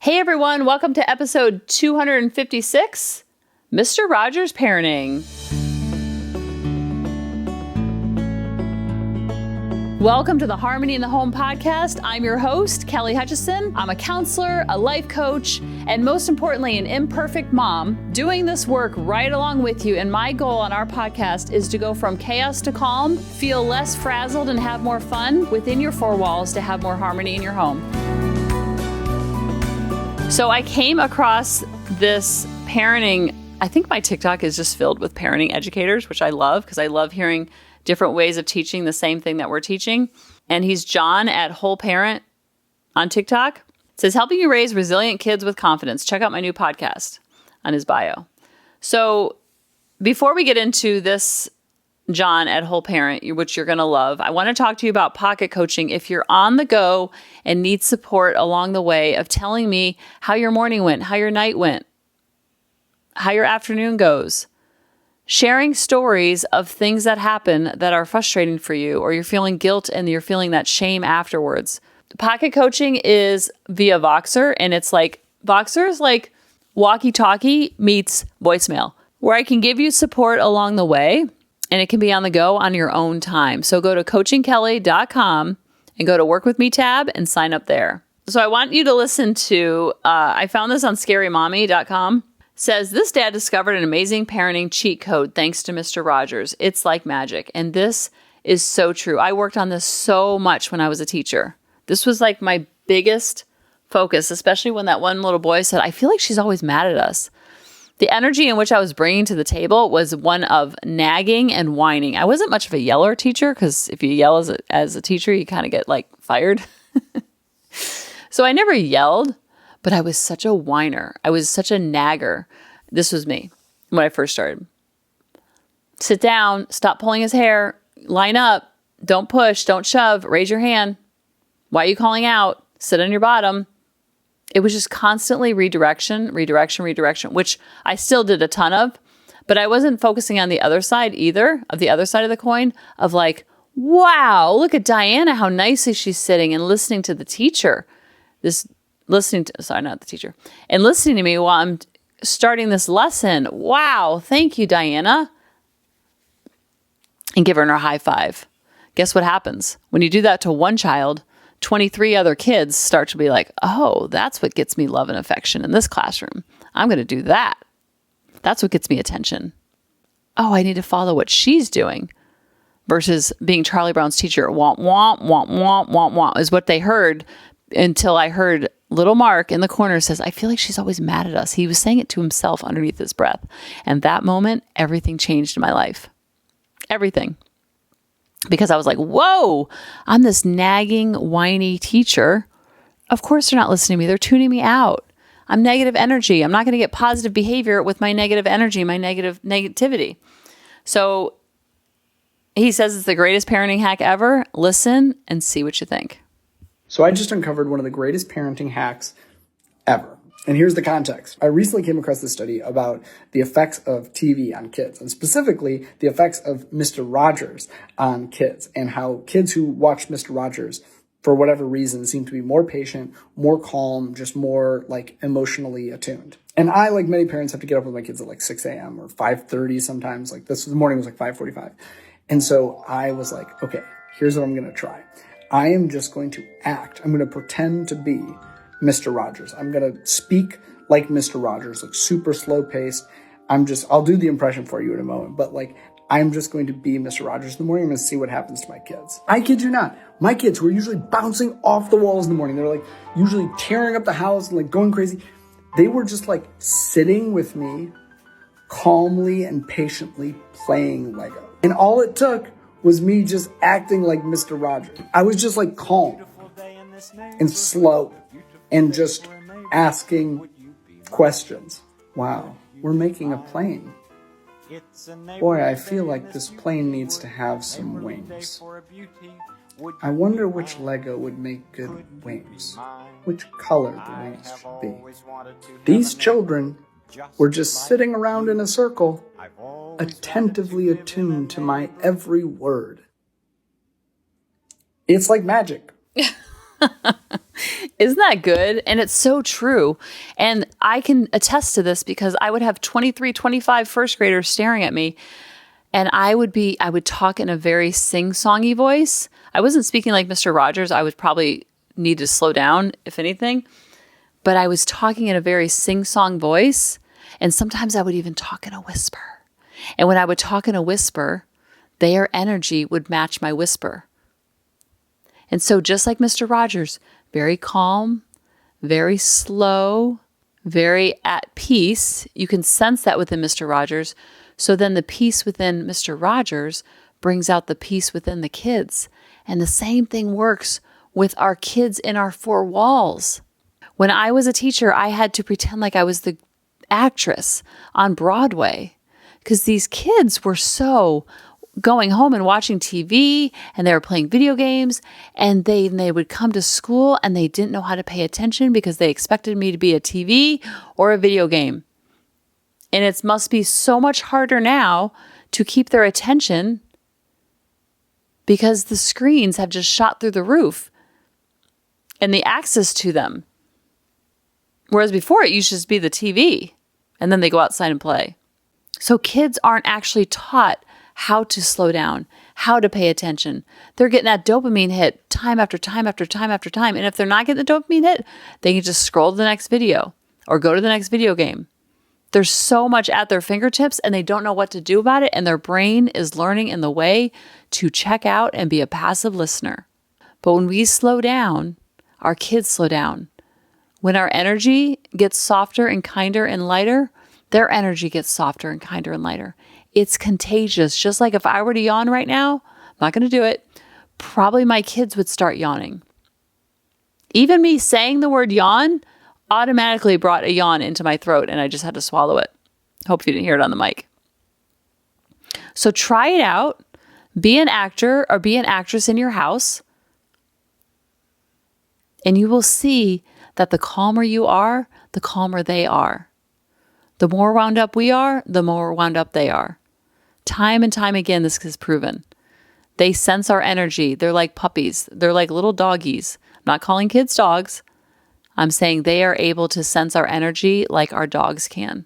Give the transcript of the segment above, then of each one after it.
Hey everyone, welcome to episode 256, Mr. Rogers Parenting. Welcome to the Harmony in the Home podcast. I'm your host, Kelly Hutchison. I'm a counselor, a life coach, and most importantly, an imperfect mom doing this work right along with you. And my goal on our podcast is to go from chaos to calm, feel less frazzled, and have more fun within your four walls to have more harmony in your home. So I came across this parenting, I think my TikTok is just filled with parenting educators, which I love because I love hearing different ways of teaching the same thing that we're teaching. And he's John at Whole Parent on TikTok. It says, helping you raise resilient kids with confidence. Check out my new podcast on his bio. So before we get into this John at Whole Parent, which you're going to love, I want to talk to you about pocket coaching. If you're on the go and need support along the way of telling me how your morning went, how your night went, how your afternoon goes, sharing stories of things that happen that are frustrating for you, or you're feeling guilt and you're feeling that shame afterwards. Pocket coaching is via Voxer, and it's like, Voxer is like walkie-talkie meets voicemail, where I can give you support along the way, and it can be on the go on your own time. So go to coachingkelly.com and go to Work With Me tab and sign up there. So I want you to listen to, I found this on scarymommy.com. Says, this dad discovered an amazing parenting cheat code thanks to Mr. Rogers. It's like magic. And this is so true. I worked on this so much when I was a teacher. This was like my biggest focus, especially when that one little boy said, I feel like she's always mad at us. The energy in which I was bringing to the table was one of nagging and whining. I wasn't much of a yeller teacher because if you yell as a teacher, you kind of get like fired. So I never yelled. But I was such a whiner. I was such a nagger. This was me when I first started. Sit down, stop pulling his hair, line up, don't push, don't shove, raise your hand. Why are you calling out? Sit on your bottom. It was just constantly redirection, which I still did a ton of, but I wasn't focusing on the other side either, of the other side of the coin, of like, wow, look at Diana, how nicely she's sitting and listening to the teacher. Listening to me while I'm starting this lesson. Wow, thank you, Diana. And giving her a high five. Guess what happens? When you do that to one child, 23 other kids start to be like, oh, that's what gets me love and affection in this classroom. I'm going to do that. That's what gets me attention. Oh, I need to follow what she's doing. Versus being Charlie Brown's teacher. Womp, womp, womp, womp, womp, womp is what they heard until I heard little Mark in the corner says, I feel like she's always mad at us. He was saying it to himself underneath his breath. And that moment, everything changed in my life. Everything. Because I was like, whoa, I'm this nagging, whiny teacher. Of course they're not listening to me. They're tuning me out. I'm negative energy. I'm not going to get positive behavior with my negative energy, my negativity. So he says it's the greatest parenting hack ever. Listen and see what you think. So I just uncovered one of the greatest parenting hacks ever. And here's the context. I recently came across this study about the effects of TV on kids, and specifically the effects of Mr. Rogers on kids, and how kids who watch Mr. Rogers, for whatever reason, seem to be more patient, more calm, just more like emotionally attuned. And I, like many parents, have to get up with my kids at like 6 a.m. or 5:30 sometimes. Like this morning was like 5:45. And so I was like, okay, here's what I'm going to try. I am just going to act. I'm going to pretend to be Mr. Rogers. I'm going to speak like Mr. Rogers, like super slow paced. I'll do the impression for you in a moment, but like, I'm just going to be Mr. Rogers in the morning. I'm going to see what happens to my kids. I kid you not. My kids, who are usually bouncing off the walls in the morning, they're like usually tearing up the house and like going crazy. They were just like sitting with me calmly and patiently playing Lego. And all it took was me just acting like Mr. Rogers. I was just like calm and slow and just asking questions. Wow, we're making a plane. Boy, I feel like this plane needs to have some wings. I wonder which Lego would make good wings. Which color the wings should be. These children were just sitting around in a circle, attentively attuned to my every word. It's like magic. Isn't that good? And it's so true. And I can attest to this because I would have 23, 25 first graders staring at me. And I would talk in a very sing-songy voice. I wasn't speaking like Mr. Rogers. I would probably need to slow down, if anything. But I was talking in a very sing-song voice. And sometimes I would even talk in a whisper. And when I would talk in a whisper, their energy would match my whisper. And so just like Mr. Rogers, very calm, very slow, very at peace. You can sense that within Mr. Rogers. So then the peace within Mr. Rogers brings out the peace within the kids. And the same thing works with our kids in our four walls. When I was a teacher, I had to pretend like I was the actress on Broadway because these kids were so going home and watching TV and they were playing video games and they would come to school and they didn't know how to pay attention because they expected me to be a TV or a video game. And it must be so much harder now to keep their attention because the screens have just shot through the roof and the access to them. Whereas before it used to just be the TV and then they go outside and play. So kids aren't actually taught how to slow down, how to pay attention. They're getting that dopamine hit time after time after time after time. And if they're not getting the dopamine hit, they can just scroll to the next video or go to the next video game. There's so much at their fingertips and they don't know what to do about it. And their brain is learning in the way to check out and be a passive listener. But when we slow down, our kids slow down. When our energy gets softer and kinder and lighter, their energy gets softer and kinder and lighter. It's contagious. Just like if I were to yawn right now, I'm not going to do it, probably my kids would start yawning. Even me saying the word yawn automatically brought a yawn into my throat and I just had to swallow it. Hope you didn't hear it on the mic. So try it out. Be an actor or be an actress in your house. And you will see that the calmer you are, the calmer they are. The more wound up we are, the more wound up they are. Time and time again, this is proven. They sense our energy. They're like puppies. They're like little doggies. I'm not calling kids dogs. I'm saying they are able to sense our energy like our dogs can.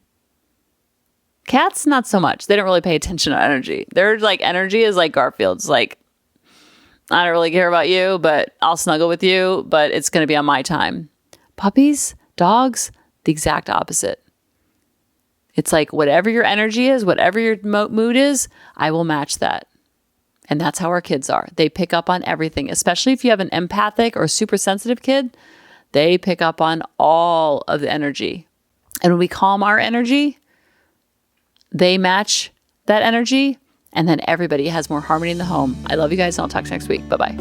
Cats, not so much. They don't really pay attention to energy. Their energy is like Garfield's. Like, I don't really care about you, but I'll snuggle with you, but it's going to be on my time. Puppies, dogs, the exact opposite. It's like whatever your energy is, whatever your mood is, I will match that. And that's how our kids are. They pick up on everything, especially if you have an empathic or super sensitive kid. They pick up on all of the energy. And when we calm our energy, they match that energy. And then everybody has more harmony in the home. I love you guys. And I'll talk to you next week. Bye-bye.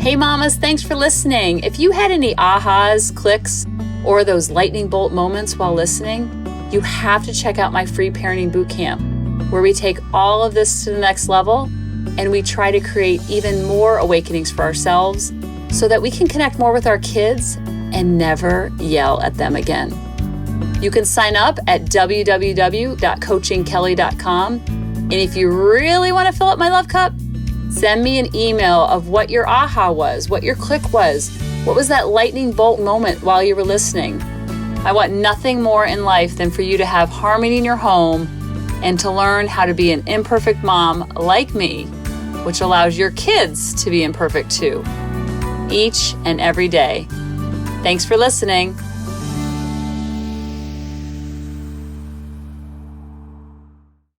Hey, mamas, thanks for listening. If you had any ahas, clicks, or those lightning bolt moments while listening, you have to check out my free parenting bootcamp, where we take all of this to the next level and we try to create even more awakenings for ourselves so that we can connect more with our kids and never yell at them again. You can sign up at www.coachingkelly.com. And if you really want to fill up my love cup, send me an email of what your aha was, what your click was. What was that lightning bolt moment while you were listening? I want nothing more in life than for you to have harmony in your home and to learn how to be an imperfect mom like me, which allows your kids to be imperfect too, each and every day. Thanks for listening.